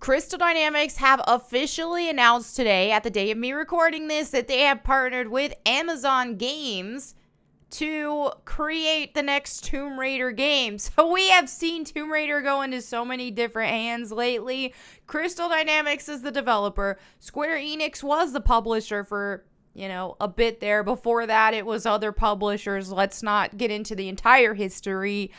Crystal Dynamics have officially announced today, at the day of me recording this, that they have partnered with Amazon Games to create the next Tomb Raider game. So we have seen Tomb Raider go into so many different hands lately. Crystal Dynamics is the developer. Square Enix was the publisher for, a bit there. Before that, it was other publishers. Let's not get into the entire history.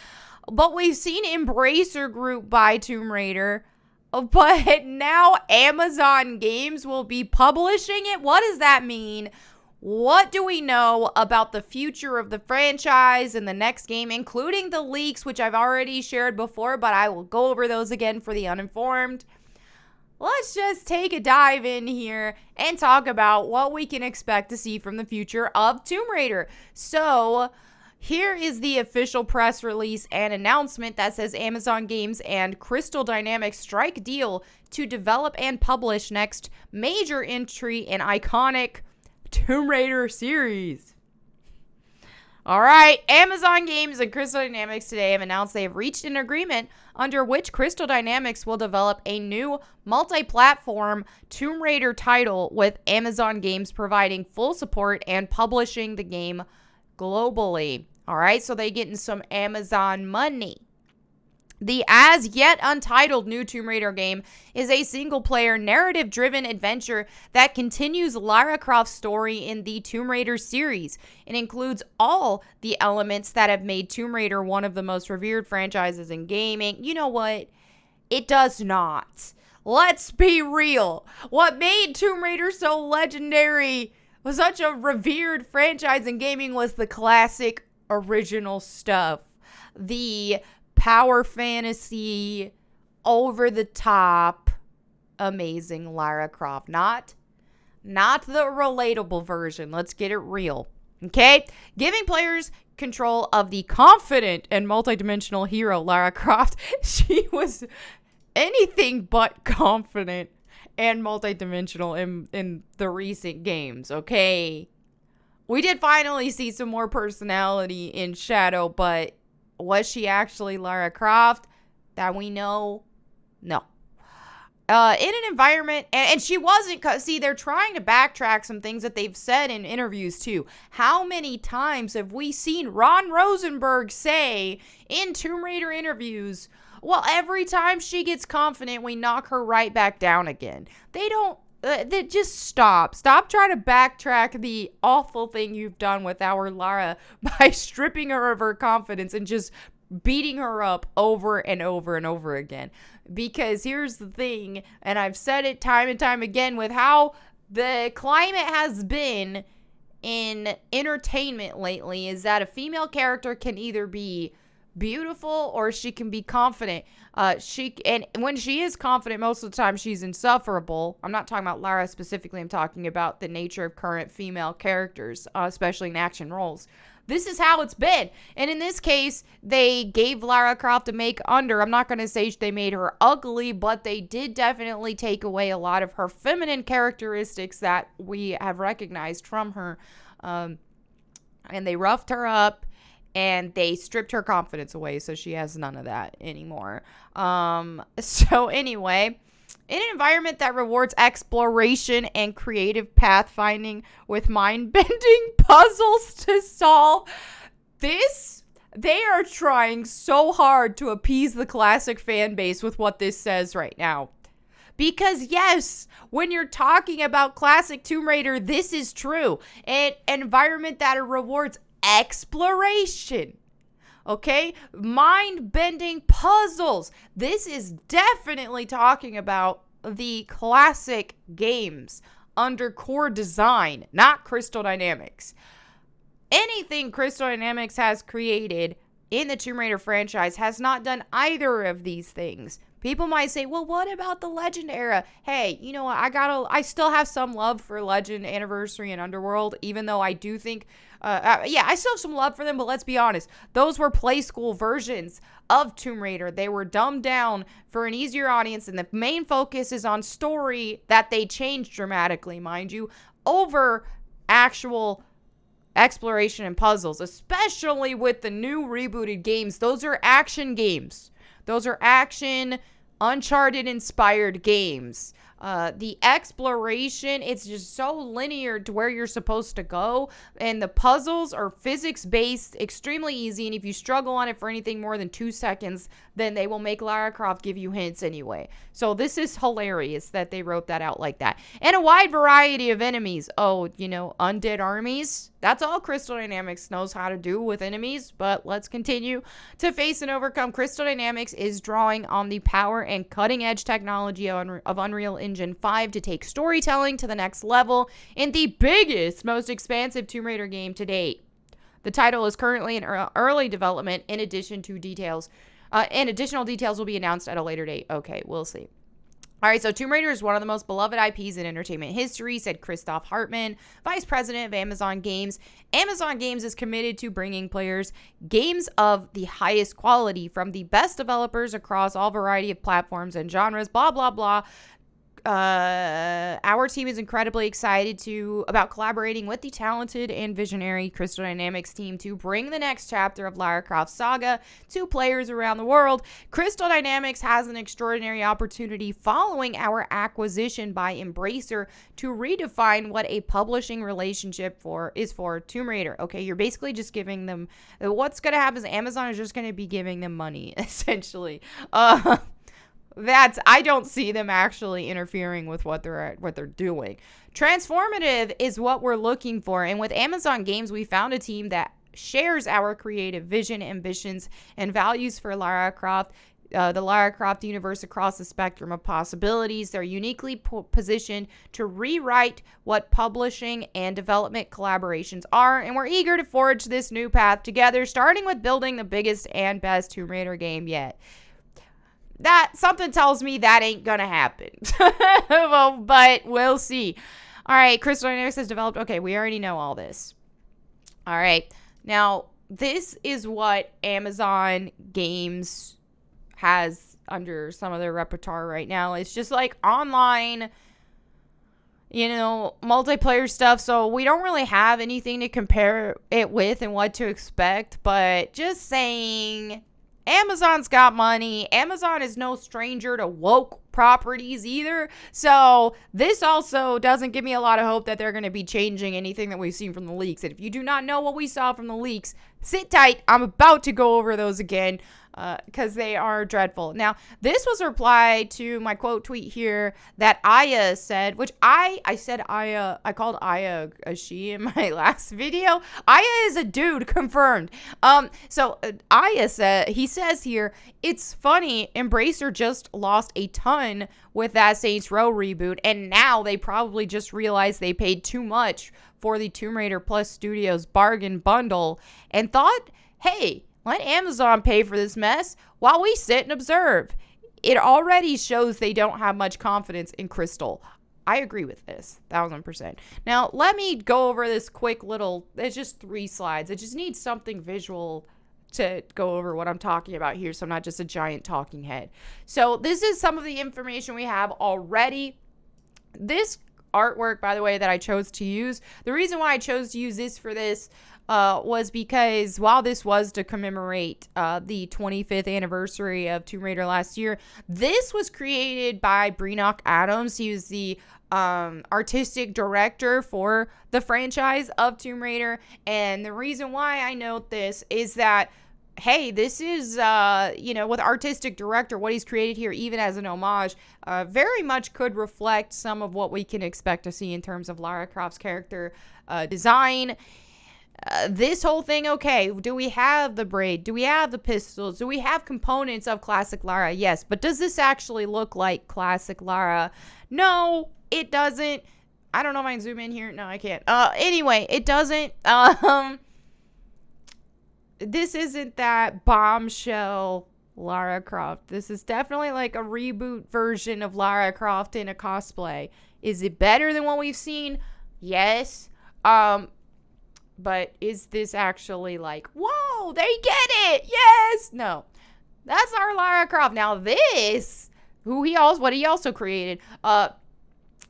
But we've seen Embracer Group buy Tomb Raider. But now Amazon Games will be publishing it. What does that mean? What do we know about the future of the franchise and the next game, including the leaks, which I've already shared before, but I will go over those again for the uninformed. Let's just take a dive in here and talk about what we can expect to see from the future of Tomb Raider. So here is the official press release and announcement that says Amazon Games and Crystal Dynamics strike deal to develop and publish next major entry in iconic Tomb Raider series. All right, Amazon Games and Crystal Dynamics today have announced they have reached an agreement under which Crystal Dynamics will develop a new multi-platform Tomb Raider title, with Amazon Games providing full support and publishing the game globally. All right, so they're getting some Amazon money. The as yet untitled new Tomb Raider game is a single-player, narrative-driven adventure that continues Lara Croft's story in the Tomb Raider series. It includes all the elements that have made Tomb Raider one of the most revered franchises in gaming. You know what? It does not. Let's be real. What made Tomb Raider so legendary, was such a revered franchise in gaming, was the classic original stuff. The power fantasy, over the top, amazing Lara Croft. Not the relatable version. Let's get it real. Okay? Giving players control of the confident and multidimensional hero Lara Croft. She was anything but confident and multidimensional in the recent games, okay? We did finally see some more personality in Shadow, but was she actually Lara Croft that we know? No. In an environment, and she wasn't, see, they're trying to backtrack some things that they've said in interviews too. How many times have we seen Ron Rosenberg say in Tomb Raider interviews, well, every time she gets confident, we knock her right back down again. They just stop trying to backtrack the awful thing you've done with our Lara by stripping her of her confidence and just beating her up over and over and over again. Because here's the thing, and I've said it time and time again, with how the climate has been in entertainment lately, is that a female character can either be beautiful or she can be confident. And when she is confident, most of the time she's insufferable. I'm not talking about Lara specifically. I'm talking about the nature of current female characters, especially in action roles. This is how it's been. And in this case, they gave Lara Croft a make under. I'm not going to say they made her ugly, but they did definitely take away a lot of her feminine characteristics that we have recognized from her. And they roughed her up. And they stripped her confidence away, so she has none of that anymore. So anyway, in an environment that rewards exploration and creative pathfinding with mind-bending puzzles to solve, they are trying so hard to appease the classic fan base with what this says right now. Because yes, when you're talking about classic Tomb Raider, this is true. An environment that rewards exploration, okay, mind-bending puzzles. This is definitely talking about the classic games under core design, not Crystal Dynamics. Anything Crystal Dynamics has created in the Tomb Raider franchise has not done either of these things. People might say, well, what about the Legend era? Hey, you know what? I still have some love for Legend, Anniversary, and Underworld, even though I do think, I still have some love for them, but let's be honest. Those were play school versions of Tomb Raider. They were dumbed down for an easier audience, and the main focus is on story that they changed dramatically, mind you, over actual exploration and puzzles, especially with the new rebooted games. Those are action games. Those are action Uncharted-inspired games. The exploration, it's just so linear to where you're supposed to go, and the puzzles are physics-based, extremely easy, and if you struggle on it for anything more than 2 seconds, then they will make Lara Croft give you hints anyway. So this is hilarious that they wrote that out like that. And a wide variety of enemies. Oh, undead armies. That's all Crystal Dynamics knows how to do with enemies, but let's continue to face and overcome. Crystal Dynamics is drawing on the power and cutting-edge technology of Unreal Engine 5 to take storytelling to the next level in the biggest, most expansive Tomb Raider game to date. The title is currently in early development and additional details will be announced at a later date. Okay, we'll see. All right, so Tomb Raider is one of the most beloved IPs in entertainment history, said Christoph Hartmann, Vice President of Amazon Games. Amazon Games is committed to bringing players games of the highest quality from the best developers across all variety of platforms and genres, blah, blah, blah. Our team is incredibly excited about collaborating with the talented and visionary Crystal Dynamics team to bring the next chapter of Lara Croft saga to players around the world. Crystal Dynamics has an extraordinary opportunity following our acquisition by Embracer to redefine what a publishing relationship is for Tomb Raider. Okay, you're basically just giving them, what's going to happen is Amazon is just going to be giving them money, essentially. I don't see them actually interfering with what they're doing. Transformative is what we're looking for, and with Amazon Games, we found a team that shares our creative vision, ambitions, and values for Lara Croft, the Lara Croft universe across the spectrum of possibilities. They're uniquely positioned to rewrite what publishing and development collaborations are, and we're eager to forge this new path together, starting with building the biggest and best Tomb Raider game yet. That something tells me that ain't gonna happen. Well, but we'll see. All right, Crystal Dynamics has developed. Okay, we already know all this. All right, now this is what Amazon Games has under some of their repertoire right now. It's just like online, multiplayer stuff. So we don't really have anything to compare it with and what to expect. But just saying, Amazon's got money. Amazon is no stranger to woke properties either. So this also doesn't give me a lot of hope that they're going to be changing anything that we've seen from the leaks. And if you do not know what we saw from the leaks, sit tight. I'm about to go over those again because they are dreadful. Now, this was a reply to my quote tweet here that Aya said, which I called Aya a she in my last video. Aya is a dude, confirmed. So Aya says here, it's funny, Embracer just lost a ton with that Saints Row reboot, and now they probably just realized they paid too much for the Tomb Raider Plus Studios bargain bundle and thought, hey, let Amazon pay for this mess while we sit and observe. It already shows they don't have much confidence in Crystal. I agree with this, 1000%. Now, let me go over this quick little, it's just 3 slides. It just needs something visual to go over what I'm talking about here, so I'm not just a giant talking head. So this is some of the information we have already. This artwork, by the way, that I chose to use, the reason why I chose to use this for this was because while this was to commemorate the 25th anniversary of Tomb Raider last year, this was created by Breenock Adams. He was the artistic director for the franchise of Tomb Raider, and the reason why I note this is that, hey, this is, with artistic director, what he's created here, even as an homage, very much could reflect some of what we can expect to see in terms of Lara Croft's character design. This whole thing, okay, do we have the braid? Do we have the pistols? Do we have components of classic Lara? Yes, but does this actually look like classic Lara? No, it doesn't. I don't know if I can zoom in here. No, I can't. Anyway, it doesn't. This isn't that bombshell Lara Croft. This is definitely like a reboot version of Lara Croft in a cosplay. Is it better than what we've seen? Yes. But is this actually like, whoa, they get it? Yes. No. That's our Lara Croft. Now this, what he also created,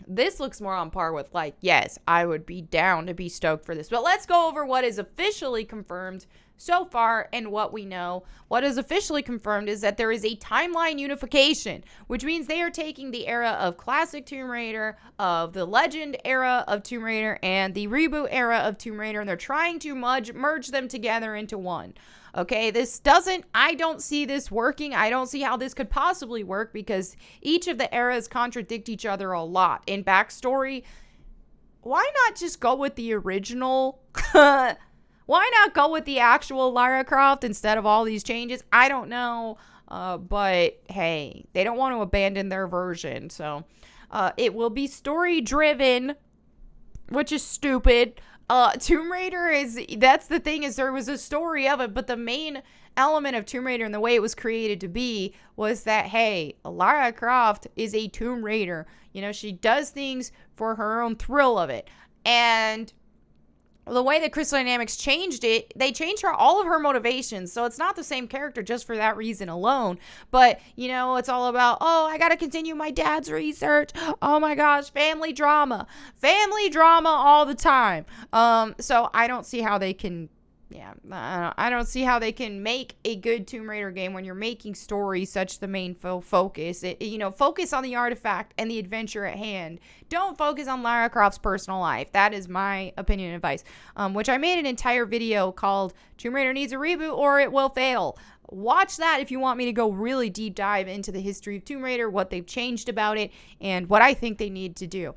this looks more on par with, like, yes, I would be down to be stoked for this. But let's go over what is officially confirmed so far and what we know, what is officially confirmed is that there is a timeline unification, which means they are taking the era of classic Tomb Raider, of the Legend era of Tomb Raider, and the reboot era of Tomb Raider, and they're trying to merge them together into one. Okay, I don't see this working. I don't see how this could possibly work because each of the eras contradict each other a lot. In backstory, why not just go with the original? Why not go with the actual Lara Croft instead of all these changes? I don't know. But hey, they don't want to abandon their version. So it will be story driven, which is stupid. Tomb Raider that's the thing, is there was a story of it, but the main element of Tomb Raider and the way it was created to be was that, hey, Lara Croft is a Tomb Raider. You know, she does things for her own thrill of it. And the way that Crystal Dynamics changed it, they changed all of her motivations. So it's not the same character just for that reason alone. But, you know, it's all about, oh, I got to continue my dad's research. Oh my gosh, family drama all the time. So I don't see how they can, I don't see how they can make a good Tomb Raider game when you're making story such the main focus. Focus on the artifact and the adventure at hand. Don't focus on Lara Croft's personal life. That is my opinion and advice, which I made an entire video called Tomb Raider Needs a Reboot or It Will Fail. Watch that if you want me to go really deep dive into the history of Tomb Raider, what they've changed about it, and what I think they need to do.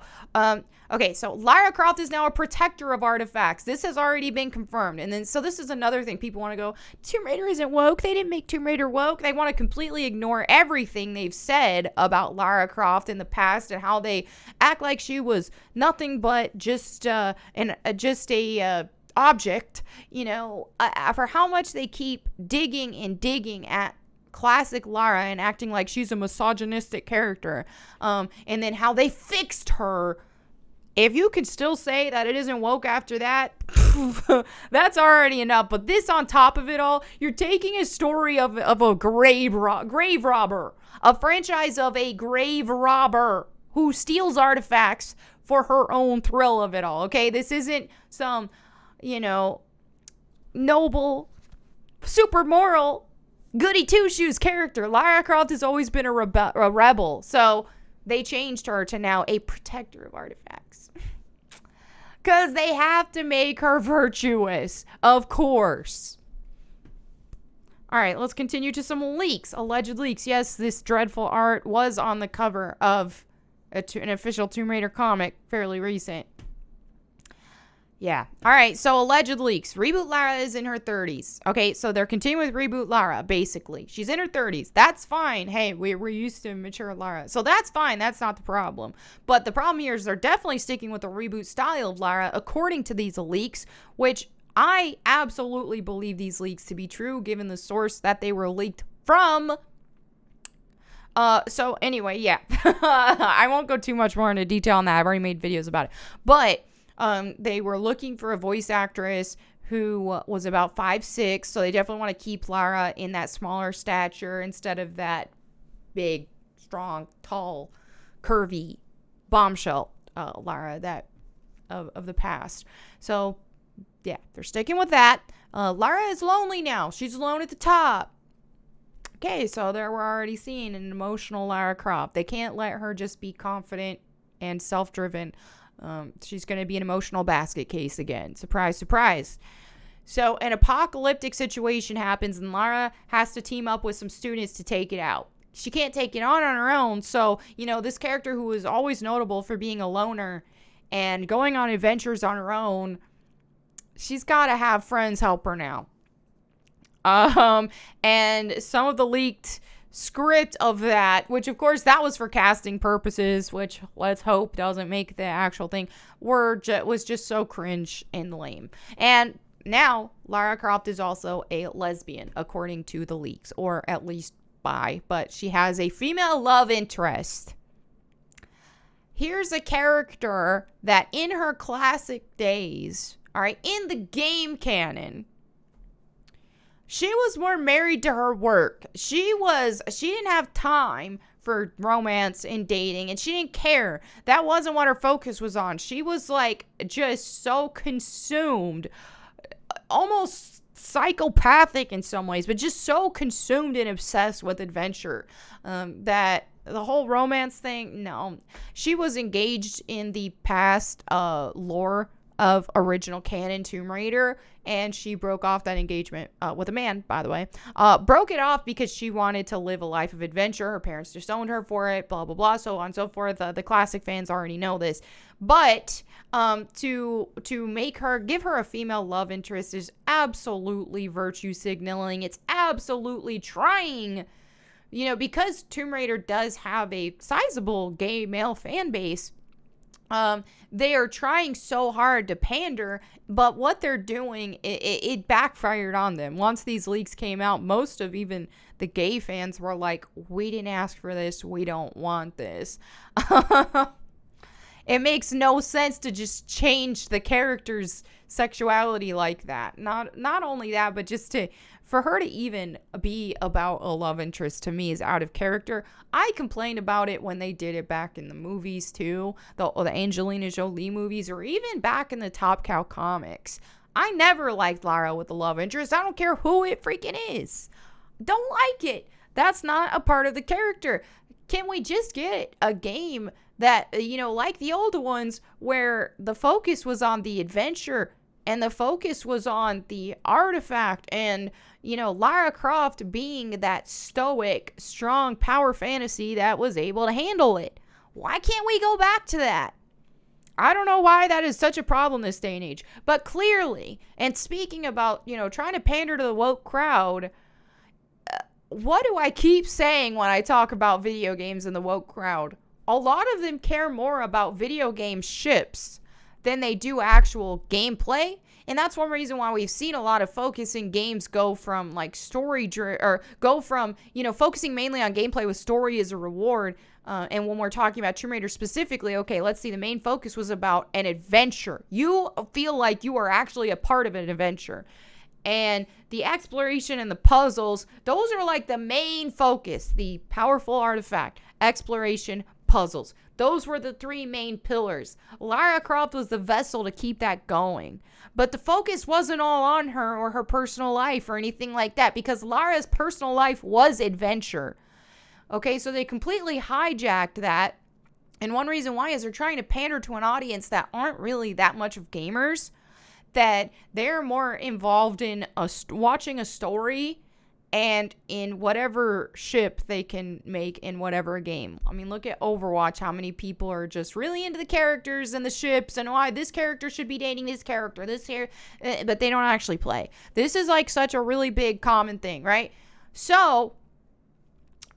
Okay, so Lara Croft is now a protector of artifacts. This has already been confirmed. And then, so this is another thing. People want to go, Tomb Raider isn't woke. They didn't make Tomb Raider woke. They want to completely ignore everything they've said about Lara Croft in the past and how they act like she was nothing but just a object, for how much they keep digging at classic Lara and acting like she's a misogynistic character, and then how they fixed her. If you could still say that it isn't woke after that, that's already enough. But this on top of it all, you're taking a story of a grave robber, a franchise of a grave robber who steals artifacts for her own thrill of it all. Okay, this isn't some noble, super moral, goody two-shoes character. Lara Croft has always been a rebel. So they changed her to now a protector of artifacts. Because they have to make her virtuous, of course. All right, let's continue to some leaks. Alleged leaks. Yes, this dreadful art was on the cover of an official Tomb Raider comic, fairly recent. Yeah. All right. So alleged leaks. Reboot Lara is in her 30s. Okay. So they're continuing with Reboot Lara, basically. She's in her 30s. That's fine. Hey, we're used to mature Lara. So that's fine. That's not the problem. But the problem here is they're definitely sticking with the reboot style of Lara, according to these leaks, which I absolutely believe these leaks to be true, given the source that they were leaked from. So anyway, yeah. I won't go too much more into detail on that. I've already made videos about it. But they were looking for a voice actress who was about 5'6", so they definitely want to keep Lara in that smaller stature instead of that big, strong, tall, curvy bombshell Lara that of the past. So, yeah, they're sticking with that. Lara is lonely now. She's alone at the top. Okay, so there we're already seeing an emotional Lara Croft. They can't let her just be confident and self-driven. She's going to be an emotional basket case again. Surprise, surprise. So an apocalyptic situation happens and Lara has to team up with some students to take it out. She can't take it on her own. So, this character who is always notable for being a loner and going on adventures on her own, she's got to have friends help her now. And some of the leaked script of that, which of course that was for casting purposes, which let's hope doesn't make the actual thing, was just so cringe and lame. And now Lara Croft is also a lesbian, according to the leaks, or at least bi, but she has a female love interest. Here's a character that in her classic days, all right, in the game canon, she was more married to her work. She didn't have time for romance and dating, and she didn't care. That wasn't what her focus was on. She was just so consumed, almost psychopathic in some ways, but just so consumed and obsessed with adventure that the whole romance thing, no. She was engaged in the past lore of original canon Tomb Raider, and she broke off that engagement with a man, by the way. Broke it off because she wanted to live a life of adventure. Her parents disowned her for it, blah, blah, blah, so on and so forth. The classic fans already know this. But to make her, give her a female love interest is absolutely virtue signaling. It's absolutely trying, you know, because Tomb Raider does have a sizable gay male fan base. They are trying so hard to pander, but what they're doing, it backfired on them. Once these leaks came out, most of even the gay fans were like, we didn't ask for this, we don't want this. It makes no sense to just change the character's sexuality like that. Not only that, but just for her to even be about a love interest, to me, is out of character. I complained about it when they did it back in the movies too, the Angelina Jolie movies, or even back in the Top Cow comics. I never liked Lara with a love interest. I don't care who it freaking is. Don't like it. That's not a part of the character. Can we just get a game that, you know, like the old ones, where the focus was on the adventure and the focus was on the artifact, and, you know, Lara Croft being that stoic, strong power fantasy that was able to handle it? Why can't we go back to that? I don't know why that is such a problem this day and age. But clearly, and speaking about, you know, trying to pander to the woke crowd, what do I keep saying when I talk about video games and the woke crowd? A lot of them care more about video game ships than they do actual gameplay. And that's one reason why we've seen a lot of focus in games go from like or go from, you know, focusing mainly on gameplay with story as a reward. And when we're talking about Tomb Raider specifically, okay, let's see, the main focus was about an adventure. You feel like you are actually a part of an adventure. And the exploration and the puzzles, those are like the main focus. The powerful artifact, exploration, puzzles. Those were the three main pillars. Lara Croft was the vessel to keep that going. But the focus wasn't all on her or her personal life or anything like that, because Lara's personal life was adventure. Okay, so they completely hijacked that. And one reason why is they're trying to pander to an audience that aren't really that much of gamers, that they're more involved in watching a story and in whatever ship they can make in whatever game. I mean, look at Overwatch, how many people are just really into the characters and the ships and why this character should be dating this character, but they don't actually play. This is like such a really big common thing, right? So,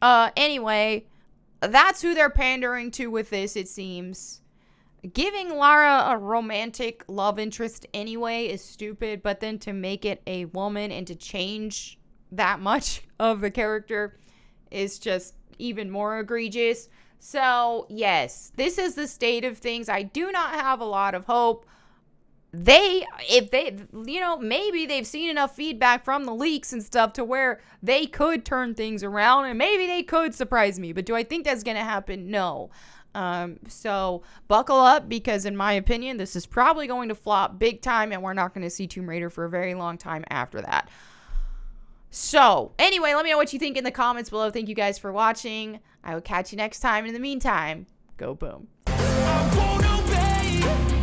anyway, that's who they're pandering to with this, it seems. Giving Lara a romantic love interest anyway is stupid, but then to make it a woman and to change that much of the character is just even more egregious. So, yes, this is the state of things. I do not have a lot of hope. If they, you know, maybe they've seen enough feedback from the leaks and stuff to where they could turn things around and maybe they could surprise me. But do I think that's going to happen? No. So buckle up, because in my opinion, this is probably going to flop big time and we're not going to see Tomb Raider for a very long time after that. So anyway, let me know what you think in the comments below. Thank you guys for watching. I will catch you next time. In the meantime, go boom. I won't obey.